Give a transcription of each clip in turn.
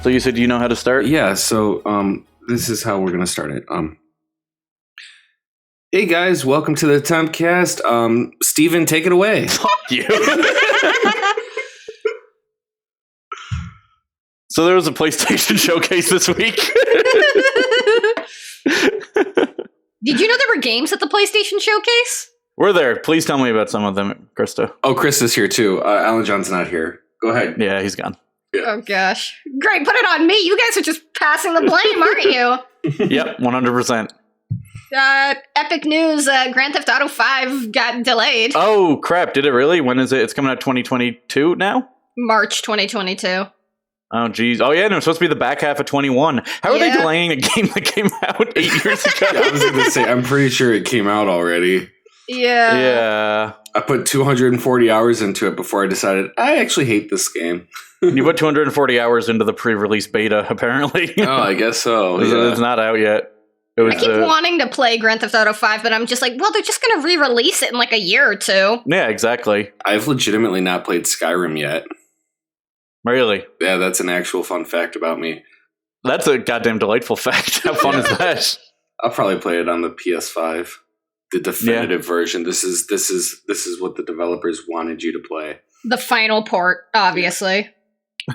So you said you know how to start? Yeah, so this is how we're going to start it. Hey guys, welcome to the Tempcast. Steven, take it away. Fuck you. So there was a PlayStation showcase this week. Did you know there were games at the PlayStation showcase? We're there. Please tell me about some of them, Krista. Oh, Krista's here too. AlanJohn's not here. Go ahead. Yeah, he's gone. Yeah. Oh gosh. Great, put it on me. You guys are just passing the blame, aren't you? Yep, 100%. Epic news, Grand Theft Auto 5 got delayed. Oh, crap. Did it really? When is it? It's coming out 2022 now? March 2022. Oh, geez. Oh, yeah, no, it's supposed to be the back half of 21. How are they delaying a game that came out 8 years ago? I was going to say, I'm pretty sure it came out already. Yeah. Yeah. I put 240 hours into it before I decided I actually hate this game. You put 240 hours into the pre-release beta, apparently. Oh, I guess so. It's not out yet. I keep wanting to play Grand Theft Auto 5, but I'm just like, well, they're just going to re-release it in like a year or two. Yeah, exactly. I've legitimately not played Skyrim yet. Really? Yeah, that's an actual fun fact about me. That's a goddamn delightful fact. How fun is that? I'll probably play it on the PS5, the definitive version. This is what the developers wanted you to play. The final port, obviously.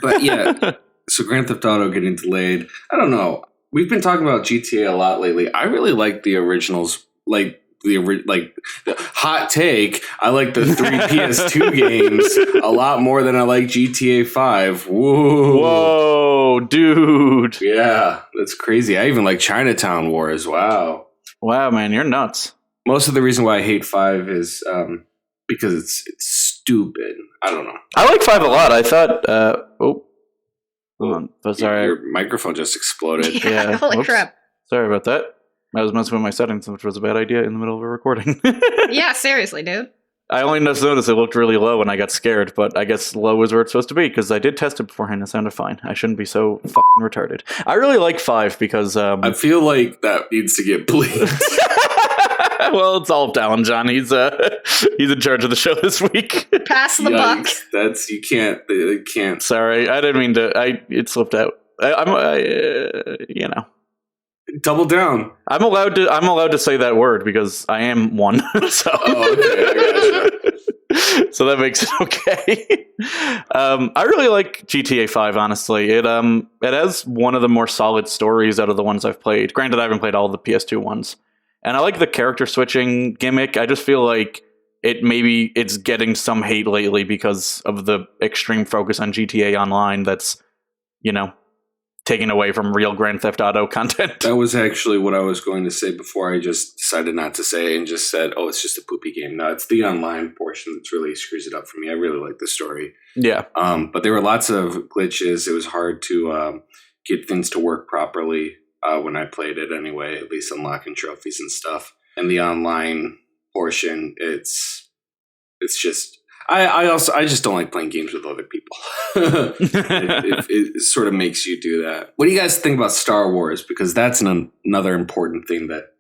But yeah, so Grand Theft Auto getting delayed. I don't know. We've been talking about GTA a lot lately. I really like the originals, the hot take. I like the 3 PS2 games a lot more than I like GTA 5. Whoa, dude. Yeah, that's crazy. I even like Chinatown Wars. Wow. Wow, man, you're nuts. Most of the reason why I hate 5 is because it's stupid. I don't know. I like 5 a lot. I thought, hold on. Sorry. Your microphone just exploded. Yeah, holy Whoops. crap. Sorry about that. I was messing with my settings, which was a bad idea in the middle of a recording. Yeah, seriously, dude. I only just noticed it looked really low and I got scared, but I guess low is where it's supposed to be because I did test it beforehand and it sounded fine. I shouldn't be so fucking retarded. I really like 5 because... I feel like that needs to get bleeped. Well, it's all up to AlanJohn. He's in charge of the show this week. Pass the buck. That's you can't. Sorry, I didn't mean to. It slipped out. You know. Double down. I'm allowed to say that word because I am one. So. Oh, okay. I gotcha. So that makes it okay. I really like GTA 5. Honestly, it has one of the more solid stories out of the ones I've played. Granted, I haven't played all the PS2 ones. And I like the character switching gimmick. I just feel like it's getting some hate lately because of the extreme focus on GTA Online that's, taking away from real Grand Theft Auto content. That was actually what I was going to say before I just decided not to say and just said, oh, it's just a poopy game. No, it's the online portion that's really screws it up for me. I really like the story. Yeah. But there were lots of glitches. It was hard to get things to work properly. When I played it anyway, at least unlocking trophies and stuff. And the online portion, it's just I just don't like playing games with other people. it sort of makes you do that. What do you guys think about Star Wars? Because that's another important thing that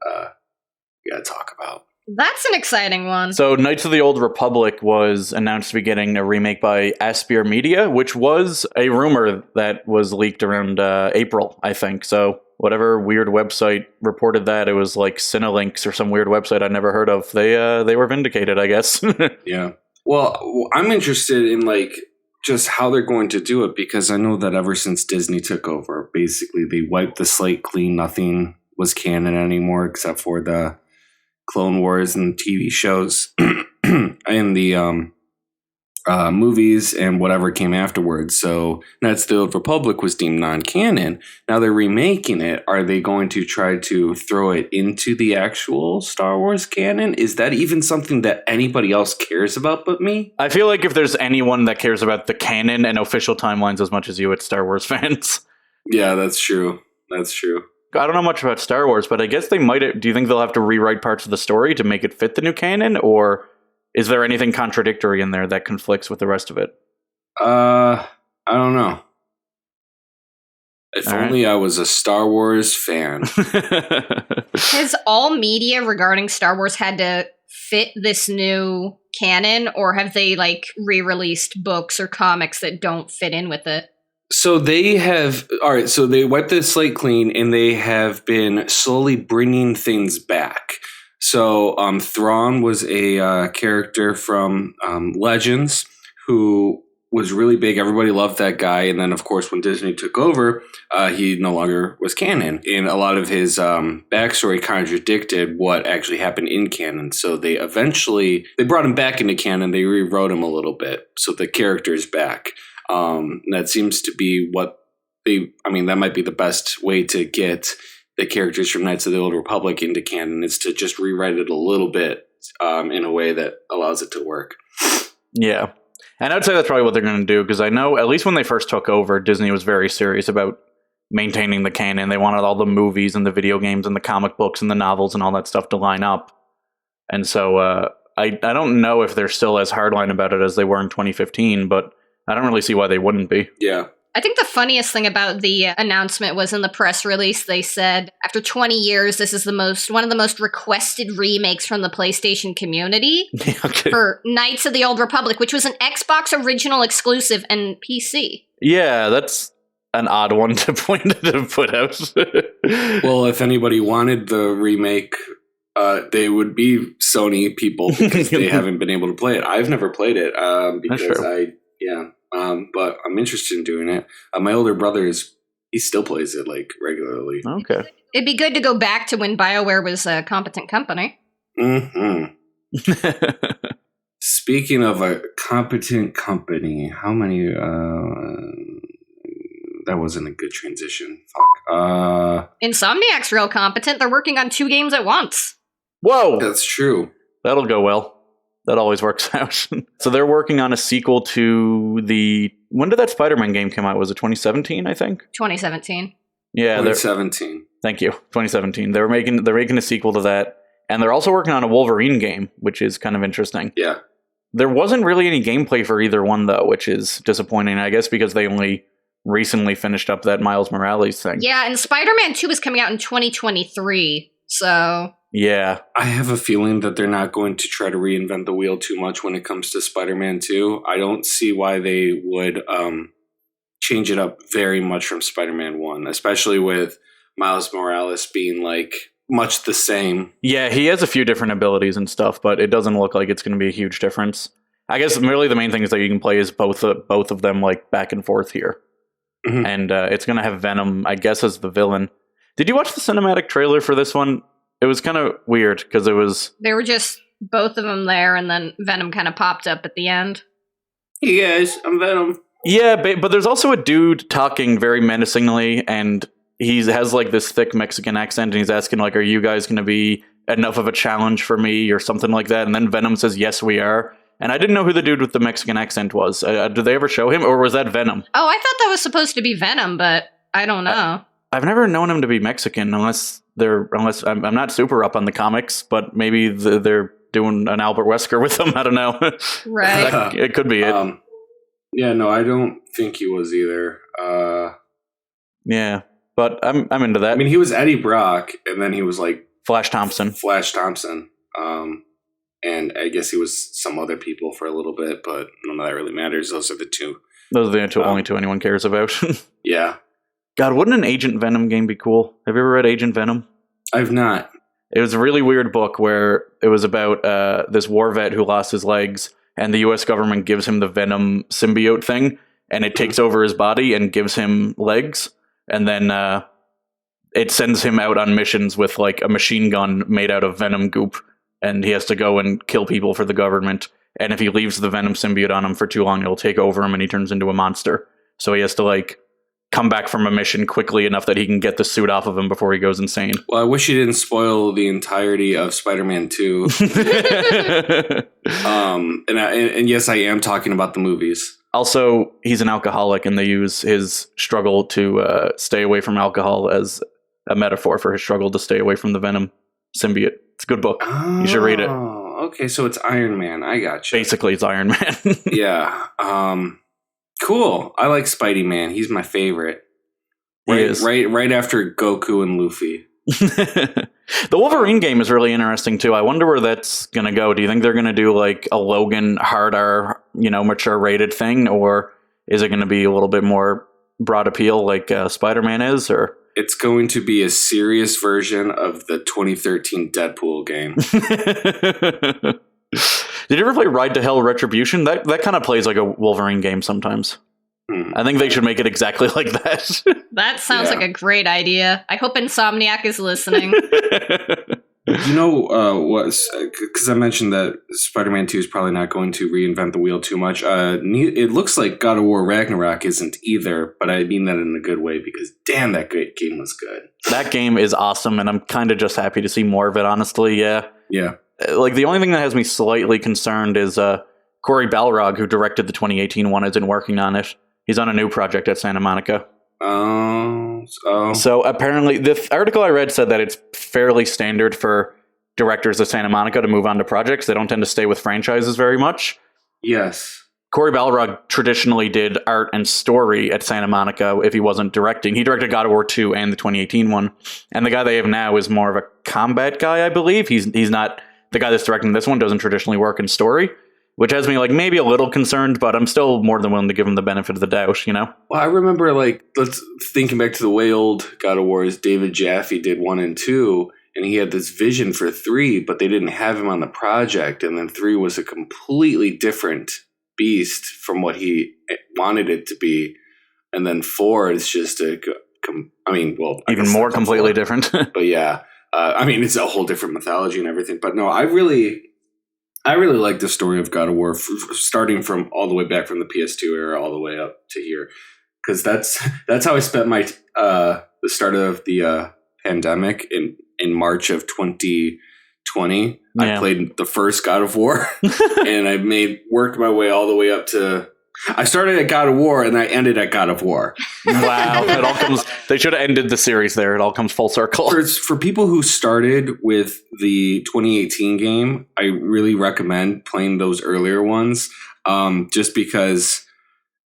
we got to talk about. That's an exciting one. So Knights of the Old Republic was announced to be getting a remake by Aspyr Media, which was a rumor that was leaked around April, I think. So whatever weird website reported that, it was like Cinelinx or some weird website I'd never heard of. They were vindicated, I guess. Yeah. Well, I'm interested in just how they're going to do it because I know that ever since Disney took over, basically they wiped the slate clean. Nothing was canon anymore except for the Clone Wars and TV shows and the movies and whatever came afterwards. So Knights of the Old Republic was deemed non-canon. Now they're remaking it. Are they going to try to throw it into the actual Star Wars canon? Is that even something that anybody else cares about but me? I feel like if there's anyone that cares about the canon and official timelines as much as you, it's Star Wars fans. Yeah, that's true. That's true. I don't know much about Star Wars, but I guess they might. Do you think they'll have to rewrite parts of the story to make it fit the new canon, or is there anything contradictory in there that conflicts with the rest of it? I don't know. If only I was a Star Wars fan. Has all media regarding Star Wars had to fit this new canon, or have they re-released books or comics that don't fit in with it? So they have, all right, so they wiped the slate clean and they have been slowly bringing things back. So Thrawn was a character from Legends who was really big. Everybody loved that guy. And then, of course, when Disney took over, he no longer was canon. And a lot of his backstory contradicted what actually happened in canon. So they brought him back into canon. They rewrote him a little bit. So the character is back. That seems to be what that might be the best way to get the characters from Knights of the Old Republic into canon, is to just rewrite it a little bit in a way that allows it to work. Yeah. And I'd say that's probably what they're going to do, because I know, at least when they first took over, Disney was very serious about maintaining the canon. They wanted all the movies and the video games and the comic books and the novels and all that stuff to line up. And so I don't know if they're still as hardline about it as they were in 2015, but I don't really see why they wouldn't be. Yeah. I think the funniest thing about the announcement was in the press release, they said, after 20 years, this is one of the most requested remakes from the PlayStation community for Knights of the Old Republic, which was an Xbox original exclusive and PC. Yeah, that's an odd one to put out. Well, if anybody wanted the remake, they would be Sony people, because they haven't been able to play it. I've never played it because but I'm interested in doing it. My older brother he still plays it like regularly. Okay. It'd be good to go back to when BioWare was a competent company. Mm-hmm. Speaking of a competent company, how many? That wasn't a good transition. Fuck. Insomniac's real competent. They're working on 2 games at once. Whoa! That's true. That'll go well. That always works out. So they're working on a sequel to when did that Spider-Man game come out? Was it 2017, I think? 2017. Yeah, 2017. Thank you. 2017. They're making a sequel to that. And they're also working on a Wolverine game, which is kind of interesting. Yeah. There wasn't really any gameplay for either one, though, which is disappointing, I guess, because they only recently finished up that Miles Morales thing. Yeah, and Spider-Man 2 is coming out in 2023, so... Yeah. I have a feeling that they're not going to try to reinvent the wheel too much when it comes to Spider-Man 2. I don't see why they would change it up very much from Spider-Man 1, especially with Miles Morales being like much the same. Yeah, he has a few different abilities and stuff, but it doesn't look like it's going to be a huge difference. I guess really the main thing is that you can play as both of them like back and forth here. Mm-hmm. And it's going to have Venom, I guess, as the villain. Did you watch the cinematic trailer for this one? It was kind of weird because they were just both of them there, and then Venom kind of popped up at the end. Hey guys, I'm Venom. Yeah, but there's also a dude talking very menacingly, and he has like this thick Mexican accent, and he's asking like, "Are you guys going to be enough of a challenge for me?" or something like that. And then Venom says, "Yes, we are." And I didn't know who the dude with the Mexican accent was. Did they ever show him, or was that Venom? Oh, I thought that was supposed to be Venom, but I don't know. I've never known him to be Mexican, unless I'm not super up on the comics, but maybe they're doing an Albert Wesker with him. I don't know. Right. It could be it. Yeah, no, I don't think he was either. Yeah, but I'm into that. I mean, he was Eddie Brock, and then he was like Flash Thompson. And I guess he was some other people for a little bit, but none of that really matters. Those are the two. Those are the only two anyone cares about. Yeah. God, wouldn't an Agent Venom game be cool? Have you ever read Agent Venom? I've not. It was a really weird book where it was about this war vet who lost his legs, and the U.S. government gives him the Venom symbiote thing, and it takes over his body and gives him legs, and then it sends him out on missions with like a machine gun made out of Venom goop, and he has to go and kill people for the government. And if he leaves the Venom symbiote on him for too long, it'll take over him and he turns into a monster. So he has to like come back from a mission quickly enough that he can get the suit off of him before he goes insane. Well, I wish you didn't spoil the entirety of Spider-Man 2. And yes, I am talking about the movies. Also, he's an alcoholic, and they use his struggle to stay away from alcohol as a metaphor for his struggle to stay away from the Venom symbiote. It's a good book. You should read it. Okay, so it's Iron Man. I got you. Basically, it's Iron Man. Yeah. Cool. I like Spidey Man. He's my favorite. Right after Goku and Luffy. The Wolverine game is really interesting too. I wonder where that's going to go. Do you think they're going to do like a Logan hard R, mature rated thing, or is it going to be a little bit more broad appeal like Spider-Man is, or? It's going to be a serious version of the 2013 Deadpool game. Did you ever play Ride to Hell Retribution? That kind of plays like a Wolverine game sometimes. I think they should make it exactly like that. That sounds like a great idea. I hope Insomniac is listening. You know what? Because I mentioned that Spider-Man 2 is probably not going to reinvent the wheel too much. It looks like God of War Ragnarok isn't either, but I mean that in a good way because damn, that great game was good. That game is awesome, and I'm kind of just happy to see more of it, honestly. Yeah. Like, the only thing that has me slightly concerned is Corey Balrog, who directed the 2018 one, isn't working on it. He's on a new project at Santa Monica. So apparently, the article I read said that it's fairly standard for directors at Santa Monica to move on to projects. They don't tend to stay with franchises very much. Yes. Corey Balrog traditionally did art and story at Santa Monica if he wasn't directing. He directed God of War 2 and the 2018 one. And the guy they have now is more of a combat guy, I believe. He's not... The guy that's directing this one doesn't traditionally work in story, which has me like maybe a little concerned, but I'm still more than willing to give him the benefit of the doubt, you know? Well, I remember let's thinking back to the way old God of Wars, David Jaffe did 1 and 2, and he had this vision for 3, but they didn't have him on the project, and then 3 was a completely different beast from what he wanted it to be, and then 4 is just even more completely different. But yeah. It's a whole different mythology and everything. But no, I really like the story of God of War, starting from all the way back from the PS2 era all the way up to here, because that's how I spent my the start of the pandemic in March of 2020. I played the first God of War, and I worked my way all the way up to. I started at God of War and I ended at God of War. Wow. They should have ended the series there. It all comes full circle. For people who started with the 2018 game, I really recommend playing those earlier ones. Just because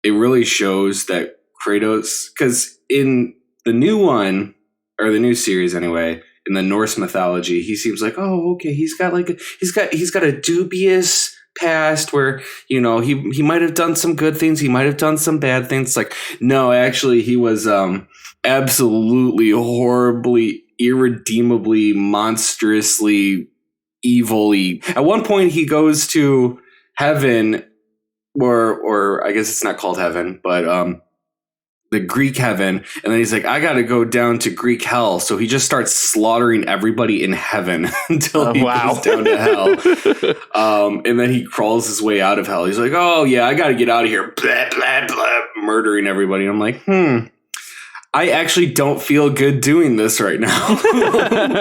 it really shows that Kratos, because in the new one, or the new series anyway, in the Norse mythology, he seems like, oh, okay, he's got a dubious past where, you know, he might have done some good things, he might have done some bad things. Like, no, actually he was absolutely horribly, irredeemably, monstrously evil-y. At one point he goes to heaven, or I guess it's not called heaven, but the Greek heaven, and then he's like, I gotta go down to Greek hell. So he just starts slaughtering everybody in heaven until he goes down to hell. And then he crawls his way out of hell. He's like, oh yeah, I gotta get out of here. Blah, blah, blah, murdering everybody. And I'm like, I actually don't feel good doing this right now.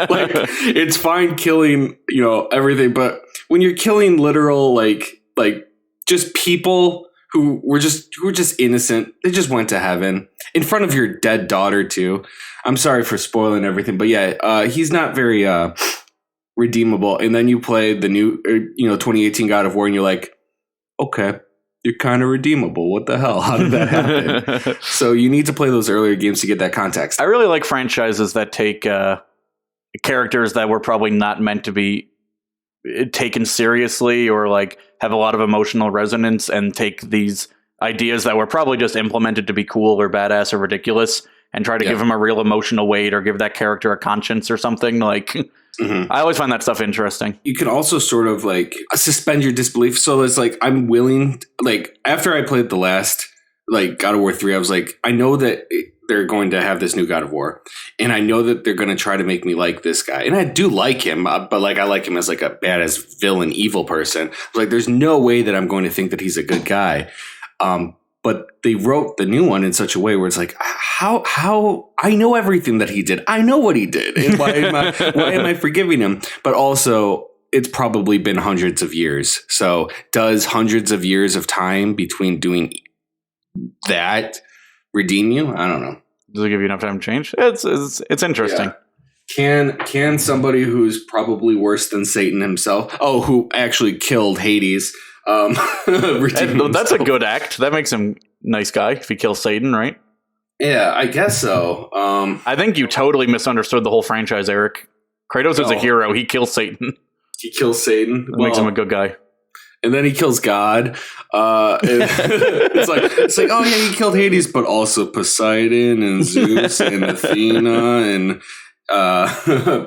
Like, it's fine killing, you know, everything, but when you're killing literal, like just people who were just innocent. They just went to heaven in front of your dead daughter too. I'm sorry for spoiling everything, but yeah, he's not very redeemable. And then you play the new, 2018 God of War, and you're like, okay, you're kind of redeemable. What the hell? How did that happen? So you need to play those earlier games to get that context. I really like franchises that take characters that were probably not meant to be taken seriously, or like have a lot of emotional resonance, and take these ideas that were probably just implemented to be cool or badass or ridiculous and try to give them a real emotional weight, or give that character a conscience or something. Like, I always find that stuff interesting. You can also sort of like suspend your disbelief. So it's like, I'm willing, like, after I played the last, like, God of War 3, I was like, I know that they're going to have this new God of War, and I know that they're going to try to make me like this guy. And I do like him, but like, I like him as like a badass villain, evil person. Like, there's no way that I'm going to think that he's a good guy. But they wrote the new one in such a way where it's like, how I know everything that he did. I know what he did. And why am I forgiving him? But also, it's probably been hundreds of years. So does hundreds of years of time between doing that redeem you? I don't know. Does it give you enough time to change? It's interesting. Yeah. Can somebody who's probably worse than Satan himself, who actually killed Hades, that's a good act. That makes him a nice guy if he kills Satan, right? Yeah, I guess so. I think you totally misunderstood the whole franchise, Eric. Kratos is a hero. He kills Satan. He kills Satan. Makes him a good guy. and then he kills God. It's like, oh yeah, he killed Hades, but also Poseidon and Zeus and Athena and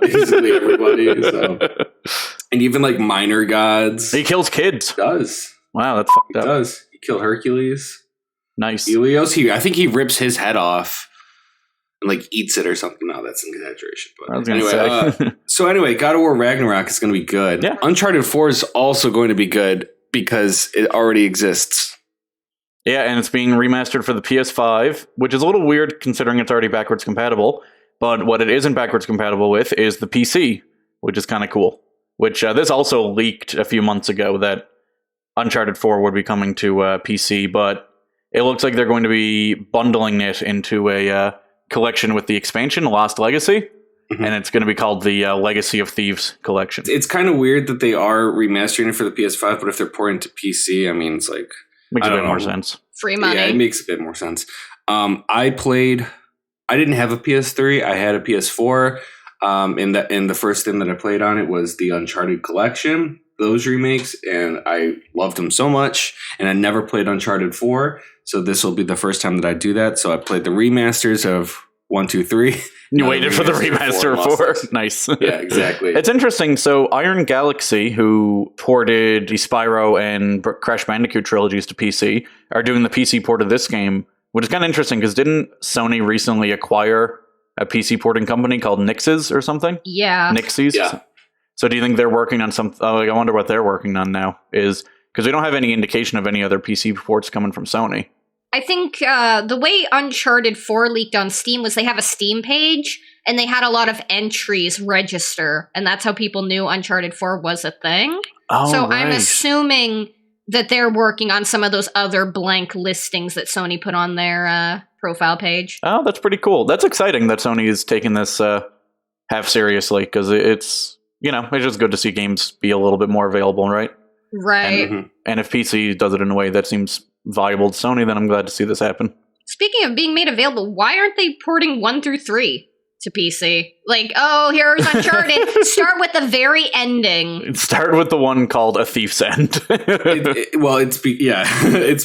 basically everybody. So. And even like minor gods. He kills kids. He does. Wow, that's fucked up. He does. He killed Hercules. Nice. Helios. I think he rips his head off and like eats it or something. No, that's an exaggeration. But anyway, God of War Ragnarok is going to be good. Yeah. Uncharted 4 is also going to be good because it already exists. Yeah, and it's being remastered for the PS5, which is a little weird considering it's already backwards compatible. But what it isn't backwards compatible with is the PC, which is kind of cool. Which this also leaked a few months ago that Uncharted 4 would be coming to PC, but it looks like they're going to be bundling it into a collection with the expansion, Lost Legacy, and it's going to be called the Legacy of Thieves collection. It's kind of weird that they are remastering it for the PS5, but if they're porting to PC, I mean, it's like... Makes a bit more sense. Free money. Yeah, it makes a bit more sense. I didn't have a PS3. I had a PS4. And the first thing that I played on it was the Uncharted collection, those remakes, and I loved them so much. And I never played Uncharted 4, so this will be the first time that I do that. So I played the remasters of 1, 2, 3. You waited for the remaster of 4. Nice. Yeah, exactly. It's interesting. So Iron Galaxy, who ported the Spyro and Crash Bandicoot trilogies to PC, are doing the PC port of this game, which is kind of interesting because didn't Sony recently acquire a PC porting company called Nixes or something? Yeah. Nixies? Yeah. So do you think they're working on something? I wonder what they're working on now. Is because we don't have any indication of any other PC ports coming from Sony. I think the way Uncharted 4 leaked on Steam was they have a Steam page, and they had a lot of entries register, and that's how people knew Uncharted 4 was a thing. Oh, so right. I'm assuming that they're working on some of those other blank listings that Sony put on their profile page. Oh, that's pretty cool. That's exciting that Sony is taking this half seriously, because it's just good to see games be a little bit more available, right? Right. And if PC does it in a way that seems viable to Sony, then I'm glad to see this happen. Speaking of being made available, why aren't they porting 1 through 3 to PC? Like, oh, here's Uncharted. Start with the very ending. Start with the one called A Thief's End. It's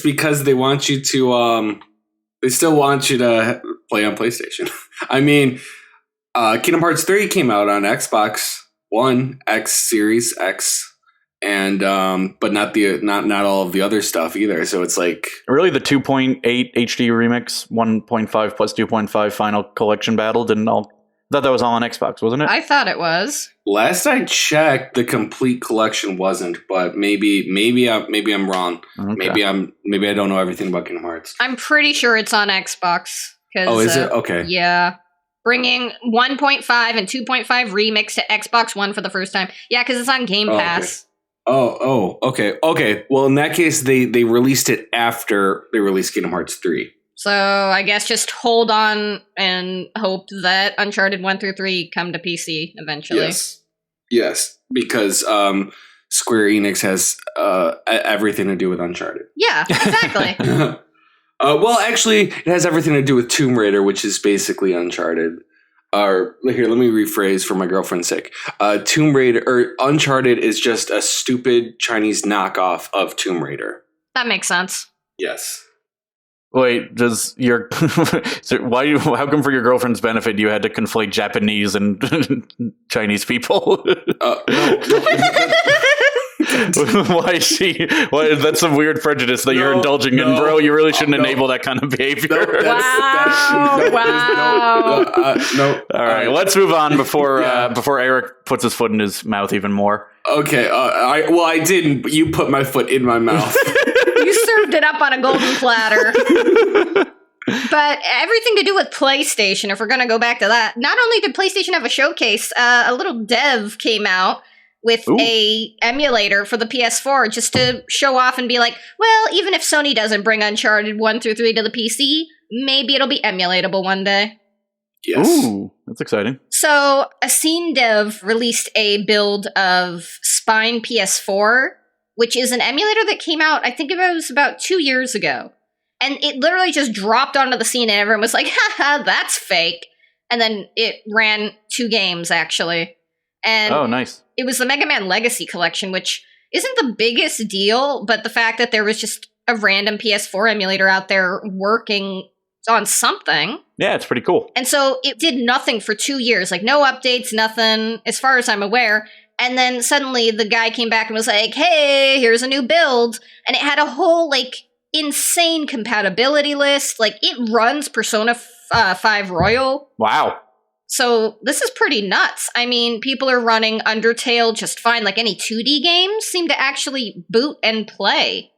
because they want you to they still want you to play on PlayStation. I mean, Kingdom Hearts 3 came out on Xbox One, X Series X, and but not all of the other stuff either. So it's like really the 2.8 HD remix, 1.5 plus 2.5 final collection battle didn't all. I thought that was all on Xbox, wasn't it? I thought it was. Last I checked, the complete collection wasn't, but maybe I'm wrong. Okay. Maybe I don't know everything about Kingdom Hearts. I'm pretty sure it's on Xbox. Oh, is it? Okay. Yeah. Bringing 1.5 and 2.5 remix to Xbox One for the first time. Yeah, because it's on Game Pass. Okay. Okay. Well, in that case, they released it after they released Kingdom Hearts 3. So I guess just hold on and hope that Uncharted 1 through 3 come to PC eventually. Yes, because Square Enix has everything to do with Uncharted. Yeah, exactly. Well, actually, it has everything to do with Tomb Raider, which is basically Uncharted. Or here, let me rephrase for my girlfriend's sake. Tomb Raider or Uncharted is just a stupid Chinese knockoff of Tomb Raider. That makes sense. Yes. Wait, does your how come for your girlfriend's benefit you had to conflate Japanese and Chinese people? Why is she? That's some weird prejudice that you're indulging in, bro. You really shouldn't enable that kind of behavior. Wow. No. All right, let's move on before Eric puts his foot in his mouth even more. Okay. I didn't. But you put my foot in my mouth. You served it up on a golden platter. But everything to do with PlayStation, if we're going to go back to that, not only did PlayStation have a showcase, a little dev came out with a emulator for the PS4 just to show off and be like, well, even if Sony doesn't bring Uncharted 1 through 3 to the PC, maybe it'll be emulatable one day. Yes. Ooh, that's exciting. So, a scene dev released a build of Spine PS4, which is an emulator that came out, I think it was about 2 years ago. And it literally just dropped onto the scene and everyone was like, haha, that's fake. And then it ran 2 games, actually. And oh, nice. it was the Mega Man Legacy Collection, which isn't the biggest deal, but the fact that there was just a random PS4 emulator out there working on something. Yeah, it's pretty cool. And so it did nothing for 2 years, like no updates, nothing, as far as I'm aware. And then suddenly the guy came back and was like, hey, here's a new build. And it had a whole, like, insane compatibility list. Like, it runs Persona 5 Royal. Wow. So this is pretty nuts. I mean, people are running Undertale just fine. Like, any 2D games seem to actually boot and play.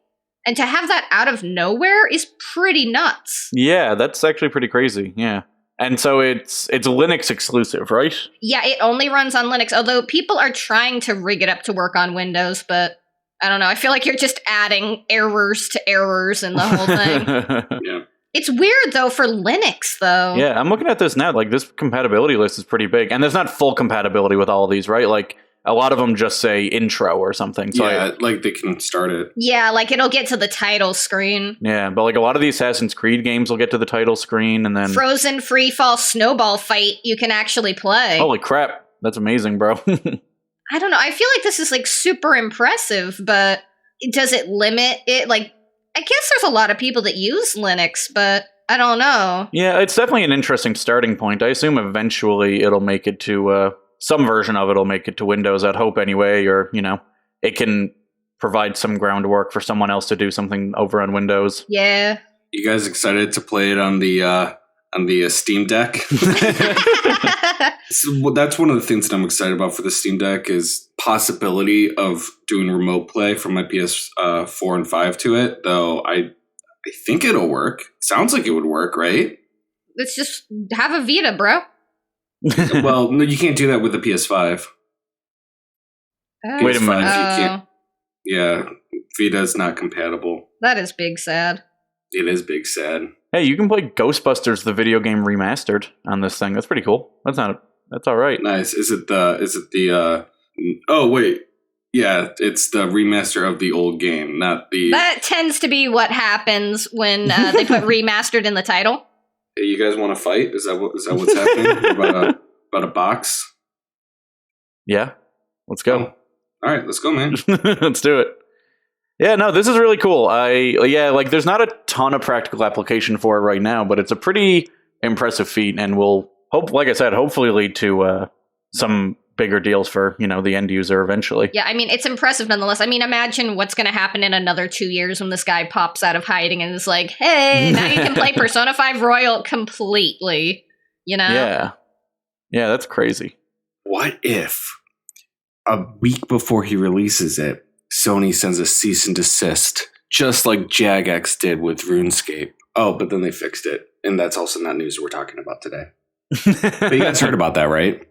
And to have that out of nowhere is pretty nuts. Yeah, that's actually pretty crazy. Yeah. And so it's Linux exclusive, right? Yeah, it only runs on Linux, although people are trying to rig it up to work on Windows, but I don't know. I feel like you're just adding errors to errors in the whole thing. Yeah. It's weird, though, for Linux, though. Yeah, I'm looking at this now. Like, this compatibility list is pretty big. And there's not full compatibility with all of these, right? Like, a lot of them just say intro or something. So like they can start it. Yeah, like it'll get to the title screen. Yeah, but like a lot of the Assassin's Creed games will get to the title screen and then... Frozen Free Fall Snowball Fight you can actually play. Holy crap. That's amazing, bro. I don't know. I feel like this is like super impressive, but does it limit it? Like, I guess there's a lot of people that use Linux, but I don't know. Yeah, it's definitely an interesting starting point. I assume eventually it'll make it to... some version of it will make it to Windows, I'd hope anyway, or, you know, it can provide some groundwork for someone else to do something over on Windows. Yeah. You guys excited to play it on the Steam Deck? So that's one of the things that I'm excited about for the Steam Deck is possibility of doing remote play from my PS4 and 5 to it, though I think it'll work. Sounds like it would work, right? Let's just have a Vita, bro. Well, no, you can't do that with the PS5. Wait a minute. You can't. Yeah, Vita's not compatible. That is big sad. It is big sad. Hey, you can play Ghostbusters, the video game remastered on this thing. That's pretty cool. That's all right. Nice. Is it the oh wait. Yeah, it's the remaster of the old game, not the... That tends to be what happens when they put remastered in the title. Hey, you guys want to fight? Is that what's happening? about a box? Yeah. Let's go. Oh. All right, let's go, man. Let's do it. Yeah, no, this is really cool. Like there's not a ton of practical application for it right now, but it's a pretty impressive feat and will hopefully lead to some bigger deals for, you know, the end user eventually. Yeah, I mean, it's impressive nonetheless. I mean, imagine what's going to happen in another 2 years when this guy pops out of hiding and is like, hey, now you can play Persona 5 Royal completely, you know? Yeah, that's crazy. What if a week before he releases it, Sony sends a cease and desist, just like Jagex did with RuneScape? Oh, but then they fixed it. And that's also not news we're talking about today. But you guys heard about that, right?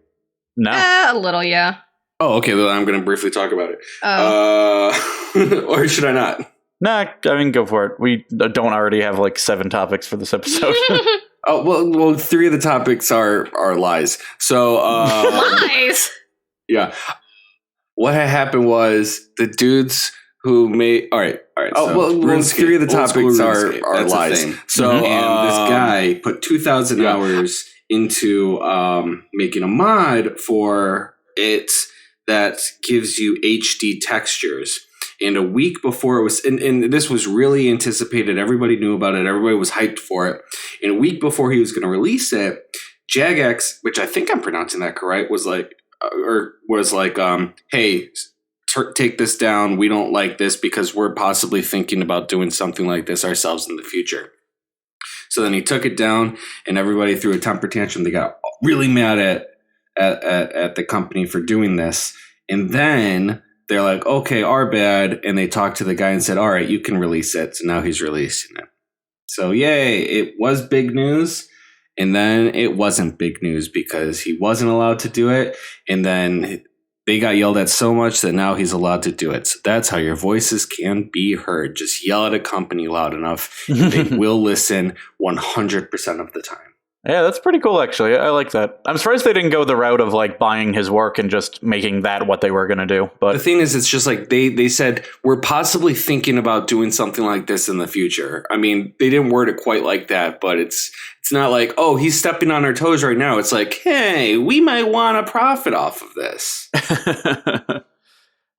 No. A little, yeah. Oh, okay. Well, I'm going to briefly talk about it. Oh. Or should I not? Nah, I mean, go for it. We don't already have like 7 topics for this episode. Oh, well, 3 of the topics are lies. So, lies. Yeah. What had happened was the dudes who made... All right. Oh, so well 3 of the topics are lies. So, and this guy put 2,000 hours into making a mod for it that gives you HD textures. And a week before it was, and this was really anticipated. Everybody knew about it. Everybody was hyped for it. And a week before he was going to release it, Jagex, which I think I'm pronouncing that correct, was like, hey, take this down. We don't like this because we're possibly thinking about doing something like this ourselves in the future. So then he took it down, and everybody threw a temper tantrum. They got really mad at the company for doing this. And then they're like, okay, our bad. And they talked to the guy and said, all right, you can release it. So now he's releasing it. So yay, it was big news. And then it wasn't big news because he wasn't allowed to do it. And then they got yelled at so much that now he's allowed to do it. So that's how your voices can be heard. Just yell at a company loud enough. And they will listen 100% of the time. Yeah, that's pretty cool, actually. I like that. I'm surprised they didn't go the route of like buying his work and just making that what they were going to do. But the thing is, it's just like they said, we're possibly thinking about doing something like this in the future. I mean, they didn't word it quite like that, but it's not like, oh, he's stepping on our toes right now. It's like, hey, we might want to profit off of this.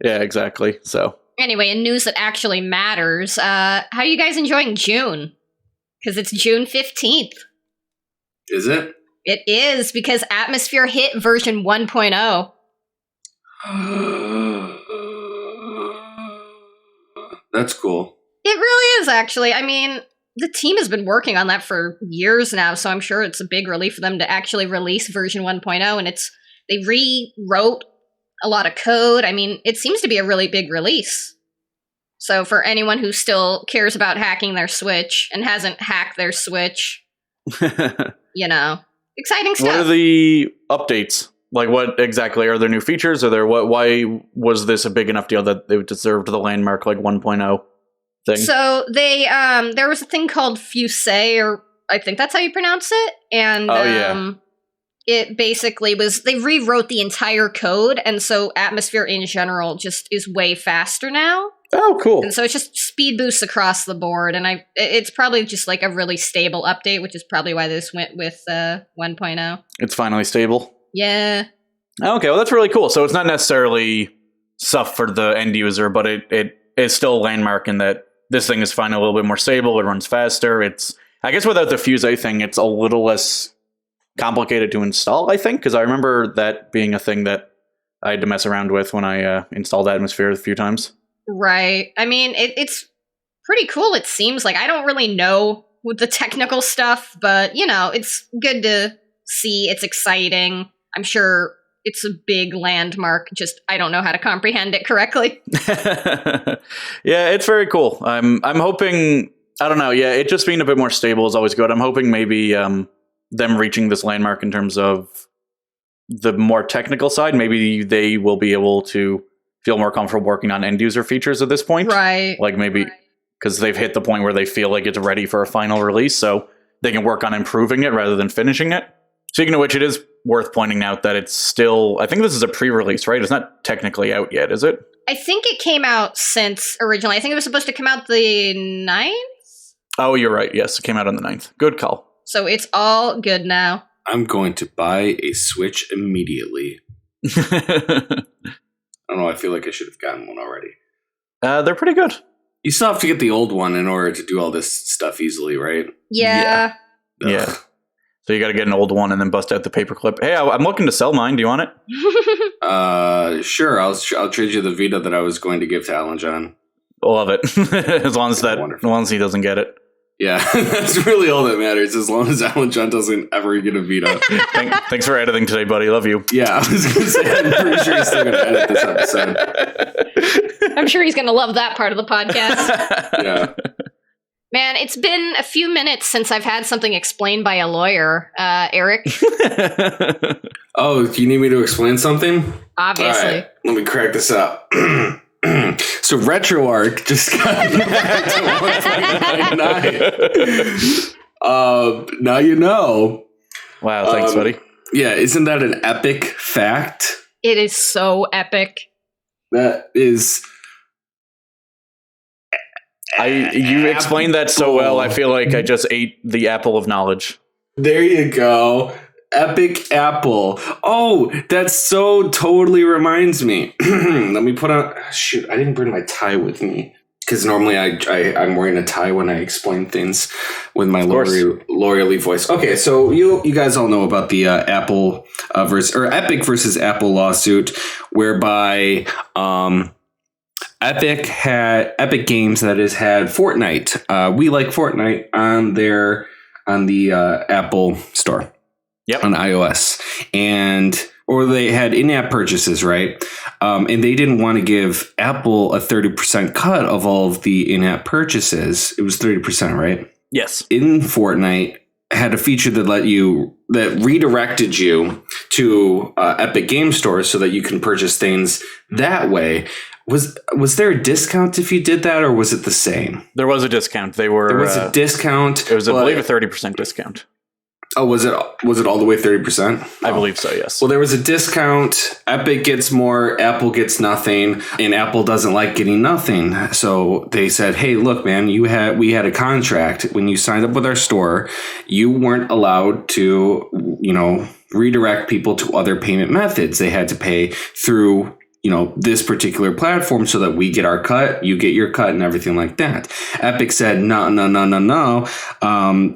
Yeah, exactly. So anyway, in news that actually matters, how are you guys enjoying June? Because it's June 15th. Is it? It is, because Atmosphere hit version 1.0. That's cool. It really is, actually. I mean, the team has been working on that for years now, so I'm sure it's a big relief for them to actually release version 1.0, and they rewrote a lot of code. I mean, it seems to be a really big release. So for anyone who still cares about hacking their Switch and hasn't hacked their Switch, you know, exciting stuff. What are the updates? Like, what exactly are there new features? Are there why was this a big enough deal that they deserved the landmark like 1.0 thing? So they there was a thing called Fuse, or I think that's how you pronounce it, and it basically was they rewrote the entire code, and so Atmosphere in general just is way faster now. Oh, cool. And so it's just speed boosts across the board, and it's probably just like a really stable update, which is probably why this went with 1.0. It's finally stable. Yeah. Okay, well that's really cool. So it's not necessarily stuff for the end user, but it is still a landmark in that this thing is finally a little bit more stable. It runs faster. It's, I guess without the Fuse thing, it's a little less complicated to install, I think, because I remember that being a thing that I had to mess around with when I installed Atmosphere a few times. Right. I mean, it's pretty cool, it seems like. I don't really know with the technical stuff, but, you know, it's good to see. It's exciting. I'm sure it's a big landmark, just I don't know how to comprehend it correctly. Yeah, it's very cool. I'm hoping, I don't know, yeah, it just being a bit more stable is always good. I'm hoping maybe them reaching this landmark in terms of the more technical side, maybe they will be able to feel more comfortable working on end user features at this point. Right. Like maybe because they've hit the point where they feel like it's ready for a final release, so they can work on improving it rather than finishing it. Speaking of which, it is worth pointing out that it's still, I think this is a pre-release, right? It's not technically out yet, is it? I think it came out since originally. I think it was supposed to come out the 9th? Oh, you're right. Yes, it came out on the 9th. Good call. So it's all good now. I'm going to buy a Switch immediately. I don't know, I feel like I should have gotten one already. They're pretty good. You still have to get the old one in order to do all this stuff easily, right? Yeah. Yeah. So you got to get an old one and then bust out the paperclip. Hey, I'm looking to sell mine. Do you want it? Sure. I'll trade you the Vita that I was going to give to AlanJohn. Love it. as long as he doesn't get it. Yeah, that's really all that matters. As long as AlanJohn doesn't ever get a Vita. Thanks for editing today, buddy. Love you. Yeah, I was going to say, I'm pretty sure he's still going to edit this episode. I'm sure he's going to love that part of the podcast. Yeah. Man, it's been a few minutes since I've had something explained by a lawyer, Eric. Oh, do you need me to explain something? Obviously. All right, let me crack this up. So RetroArch just got back to 1.99. Now you know. Wow, thanks, buddy. Yeah, isn't that an epic fact? It is so epic. That is... You explained that so well, I feel like I just ate the apple of knowledge. There you go. Epic apple. Oh, that so totally reminds me. Let me put on... Shoot, I didn't bring my tie with me. Because normally I'm wearing a tie when I explain things with my lawyerly voice. Okay, so you guys all know about the Apple Epic versus Apple lawsuit, whereby Epic Games, that is, had Fortnite. We Like Fortnite on the Apple Store. Yep. On iOS, or they had in-app purchases, right? And they didn't want to give Apple a 30% cut of all of the in-app purchases. It was 30%, right? Yes. In Fortnite, had a feature that redirected you to Epic Game Store so that you can purchase things that way. Was there a discount if you did that, or was it the same? There was a discount. There was a discount. It was, I believe, a 30% discount. Oh, was it all the way 30%? I believe so, yes. Well, there was a discount. Epic gets more, Apple gets nothing, and Apple doesn't like getting nothing. So they said, hey, look, man, we had a contract. When you signed up with our store, you weren't allowed to, redirect people to other payment methods. They had to pay through this particular platform so that we get our cut, you get your cut, and everything like that. Epic said, no,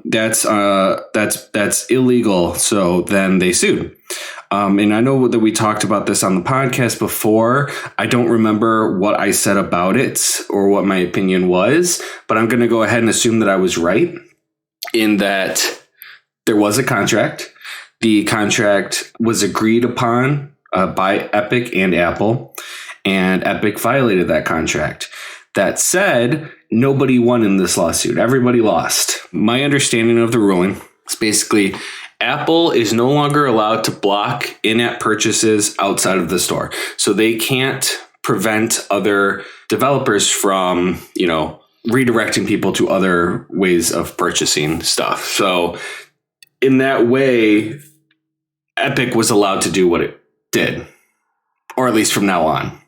that's illegal. So then they sued. And I know that we talked about this on the podcast before. I don't remember what I said about it or what my opinion was, but I'm going to go ahead and assume that I was right in that there was a contract. The contract was agreed upon by Epic and Apple, and Epic violated that contract. That said, nobody won in this lawsuit. Everybody lost. My understanding of the ruling is basically Apple is no longer allowed to block in-app purchases outside of the store. So they can't prevent other developers from, redirecting people to other ways of purchasing stuff. So in that way, Epic was allowed to do what it did, or at least from now on.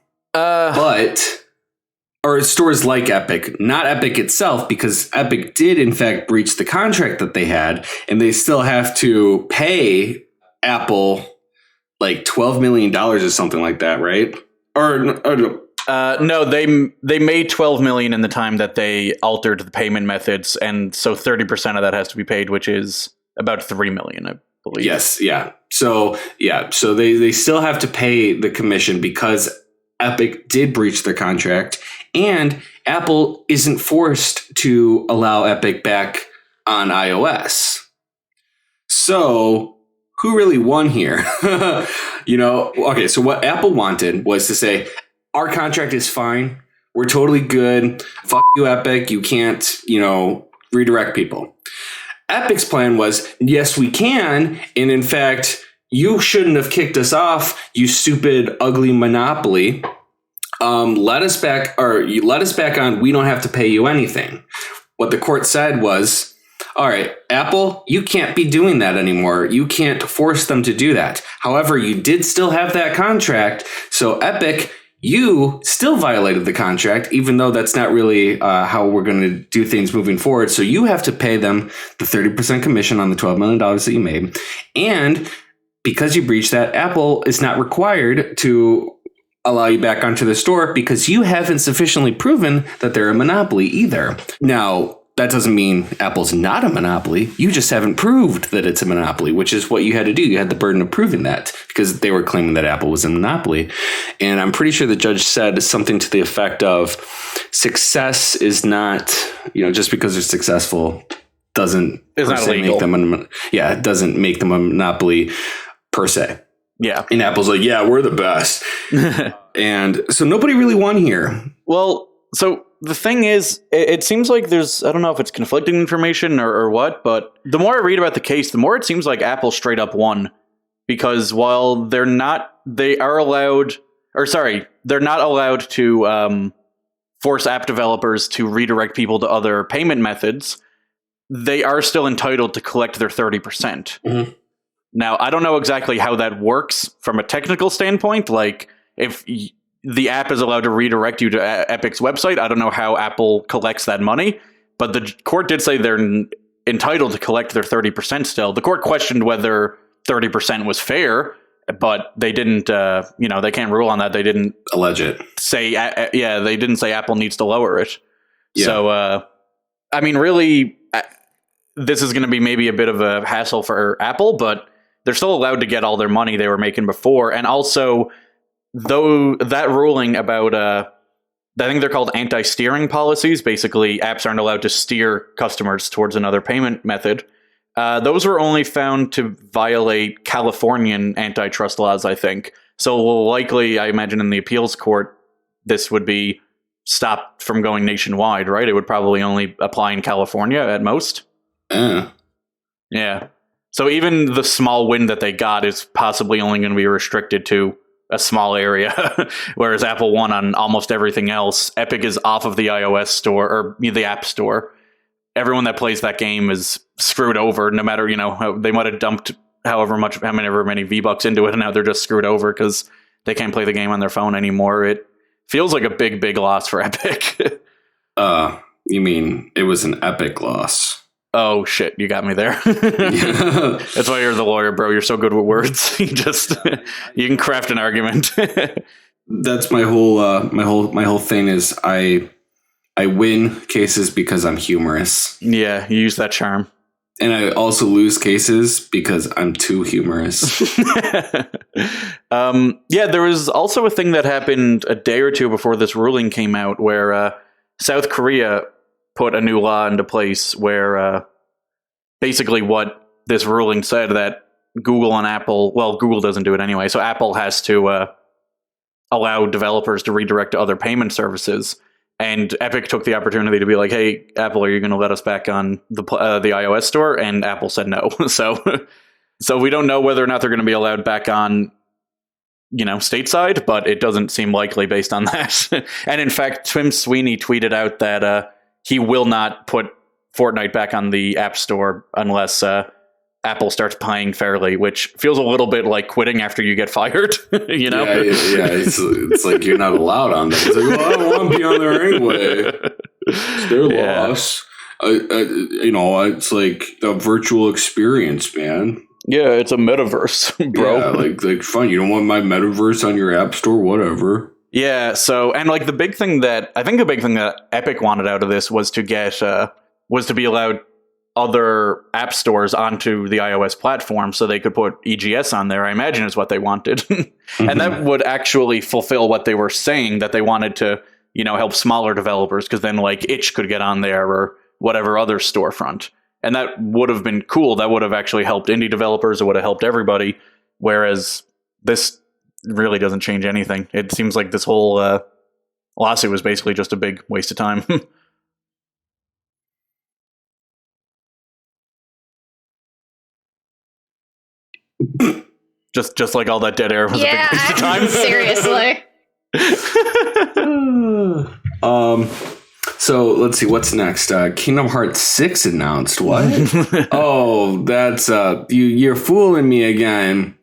Or stores like Epic, not Epic itself, because Epic did in fact breach the contract that they had, and they still have to pay Apple like $12 million or something like that, right? No, they made $12 million in the time that they altered the payment methods, and so 30% of that has to be paid, which is about $3 million, I believe. Yes, yeah. So they still have to pay the commission because Epic did breach their contract, and Apple isn't forced to allow Epic back on iOS. So who really won here? Okay, so what Apple wanted was to say, our contract is fine. We're totally good. Fuck you, Epic. You can't, redirect people. Epic's plan was, yes, we can. And in fact, you shouldn't have kicked us off, you stupid, ugly monopoly. Let us back on. We don't have to pay you anything. What the court said was, all right, Apple, you can't be doing that anymore. You can't force them to do that. However, you did still have that contract. So Epic, you still violated the contract, even though that's not really how we're going to do things moving forward. So you have to pay them the 30% commission on the $12 million that you made. And because you breached that, Apple is not required to allow you back onto the store because you haven't sufficiently proven that they're a monopoly either. Now, that doesn't mean Apple's not a monopoly. You just haven't proved that it's a monopoly, which is what you had to do. You had the burden of proving that because they were claiming that Apple was a monopoly. And I'm pretty sure the judge said something to the effect of success is not, just because they're successful doesn't make them it doesn't make them a monopoly per se. Yeah. And Apple's like, yeah, we're the best. And so nobody really won here. Well, so the thing is, it seems like there's, I don't know if it's conflicting information or what, but the more I read about the case, the more it seems like Apple straight up won. Because while they're not allowed to force app developers to redirect people to other payment methods, they are still entitled to collect their 30%. Mm-hmm. Now, I don't know exactly how that works from a technical standpoint. Like, if the app is allowed to redirect you to Epic's website, I don't know how Apple collects that money. But the court did say they're entitled to collect their 30% still. The court questioned whether 30% was fair, but they didn't, they can't rule on that. They didn't allege it. They didn't say Apple needs to lower it. Yeah. So, really, this is going to be maybe a bit of a hassle for Apple, but they're still allowed to get all their money they were making before. And also, though that ruling about, I think they're called anti-steering policies. Basically, apps aren't allowed to steer customers towards another payment method. Those were only found to violate Californian antitrust laws, I think. So likely, I imagine in the appeals court, this would be stopped from going nationwide, right? It would probably only apply in California at most. Yeah. So even the small win that they got is possibly only going to be restricted to a small area, whereas Apple won on almost everything else. Epic is off of the iOS store or the App Store. Everyone that plays that game is screwed over, no matter, they might have dumped however many V-Bucks into it, and now they're just screwed over because they can't play the game on their phone anymore. It feels like a big, big loss for Epic. You mean it was an epic loss? Oh, shit. You got me there. That's why you're the lawyer, bro. You're so good with words. You can craft an argument. That's my whole thing is I win cases because I'm humorous. Yeah, you use that charm. And I also lose cases because I'm too humorous. There was also a thing that happened a day or two before this ruling came out where South Korea put a new law into place where basically what this ruling said that Google and Apple, well, Google doesn't do it anyway, so Apple has to allow developers to redirect to other payment services. And Epic took the opportunity to be like, "Hey, Apple, are you going to let us back on the iOS store?" And Apple said no. So we don't know whether or not they're going to be allowed back on, stateside, but it doesn't seem likely based on that. And in fact, Tim Sweeney tweeted out that he will not put Fortnite back on the App Store unless Apple starts paying fairly, which feels a little bit like quitting after you get fired. Yeah, it's like you're not allowed on there. It's like, well, I don't want to be on there anyway. It's their loss. It's like a virtual experience, man. Yeah, it's a metaverse, bro. Yeah, like fine. You don't want my metaverse on your App Store, whatever. Yeah. So, and like the big thing that Epic wanted out of this was to get was to be allowed other app stores onto the iOS platform so they could put EGS on there, I imagine is what they wanted. And that would actually fulfill what they were saying, that they wanted to, help smaller developers, because then like Itch could get on there or whatever other storefront. And that would have been cool. That would have actually helped indie developers. It would have helped everybody. Whereas this really doesn't change anything. It seems like this whole lawsuit was basically just a big waste of time. just like all that dead air was a big waste of time. Seriously. So let's see what's next. Kingdom Hearts 6 announced. What? Oh, that's you're fooling me again.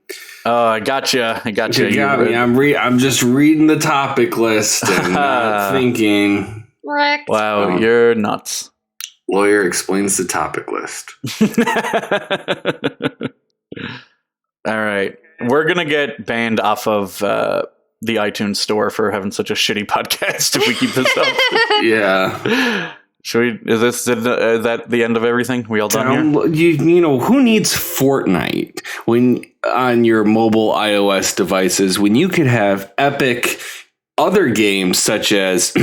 Oh, I gotcha. You got me. I'm just reading the topic list and not thinking. Correct. Wow, you're nuts. Lawyer explains the topic list. All right. We're going to get banned off of the iTunes store for having such a shitty podcast if we keep this up. Yeah. Should we? Is that the end of everything? We all done here? Who needs Fortnite when on your mobile iOS devices when you could have epic other games such as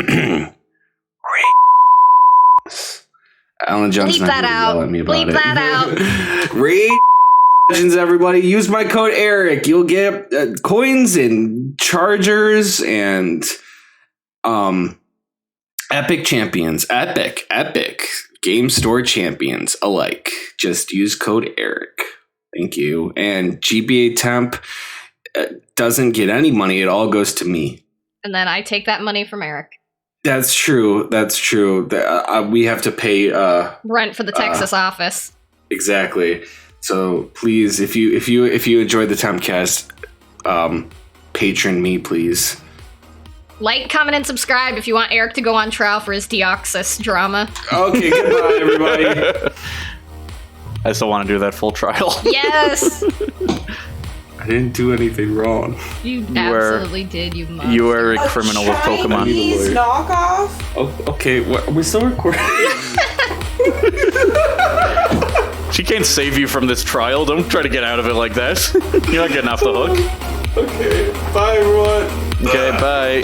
AlanJohn's Bleep that out. Bleep that out. Raid. Everybody use my code Eric. You'll get coins and chargers and epic champions, epic game store champions alike. Just use code Eric. Thank you. And GBA Temp doesn't get any money. It all goes to me. And then I take that money from Eric. That's true. We have to pay rent for the Texas office. Exactly. So please, if you enjoyed the Tempcast, patron me, please. Like, comment, and subscribe if you want Eric to go on trial for his Deoxys drama. Okay, goodbye, everybody. I still want to do that full trial. Yes. I didn't do anything wrong. You absolutely did, you monster. You are a criminal with Pokemon. Chinese knockoff? Oh, okay, we're still recording. She can't save you from this trial. Don't try to get out of it like that. You're not getting off the hook. Okay, bye, everyone. Okay, bye.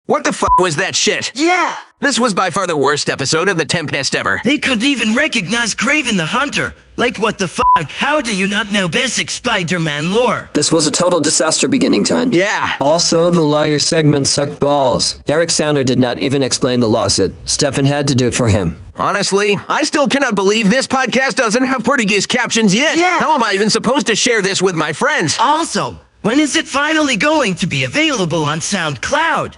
What the fuck was that shit? Yeah! This was by far the worst episode of the Tempcast ever. They couldn't even recognize Kraven the Hunter. Like, what the fuck? How do you not know basic Spider-Man lore? This was a total disaster beginning time. Yeah. Also, the lawyer segment sucked balls. Ericzander did not even explain the lawsuit. Stefan had to do it for him. Honestly, I still cannot believe this podcast doesn't have Portuguese captions yet. Yeah. How am I even supposed to share this with my friends? Also, when is it finally going to be available on SoundCloud?